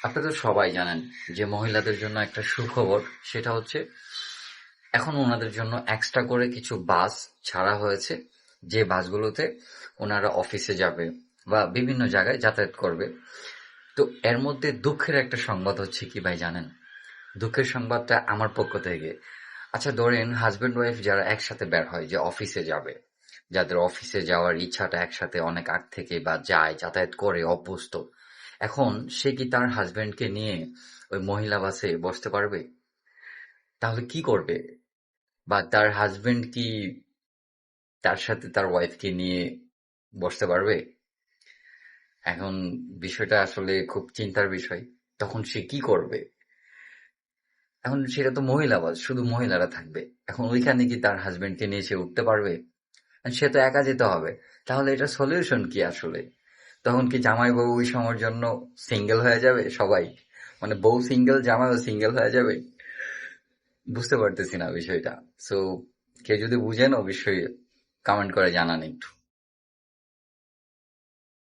আপনারা তো সবাই জানেন যে মহিলাদের জন্য একটা সুখবর, সেটা হচ্ছে এখন ওনাদের জন্য এক্সট্রা করে কিছু বাস ছাড়া হয়েছে, যে বাসগুলোতে ওনারা অফিসে যাবে বা বিভিন্ন জায়গায় যাতায়াত করবে। তো এর মধ্যে দুঃখের একটা সংবাদ হচ্ছে কি ভাই জানেন? দুঃখের সংবাদটা আমার পক্ষ থেকে। আচ্ছা ধরেন হাজবেন্ড ওয়াইফ যারা একসাথে বের হয় যে অফিসে যাবে, যাদের অফিসে যাওয়ার ইচ্ছাটা একসাথে অনেক আগ থেকে বা যায়, যাতায়াত করে অভ্যস্ত, এখন সে কি তার হাজবেন্ডকে নিয়ে ওই মহিলা বাসে বসতে পারবে? তাহলে কি করবে? বা তার হাজবেন্ড কি তার সাথে তার ওয়াইফকে নিয়ে বসতে পারবে? এখন বিষয়টা আসলে খুব চিন্তার বিষয়। তখন সে কি করবে? এখন সেটা তো মহিলা বাস, শুধু মহিলারা থাকবে। এখন ওইখানে কি তার হাজবেন্ডকে নিয়ে সে উঠতে পারবে? আর সে তো একা যেতে হবে। তাহলে এটা সলিউশন কি আসলে? তখন কি জামাই বউ ওই সময়ের জন্য সিঙ্গেল হয়ে যাবে সবাই? মানে বউ সিঙ্গেল, জামাইও সিঙ্গেল হয়ে যাবে? বুঝতে পারতেছি না বিষয়টা। সো কেউ যদি বুঝেন অবশ্যই কমেন্ট করে জানান একটু।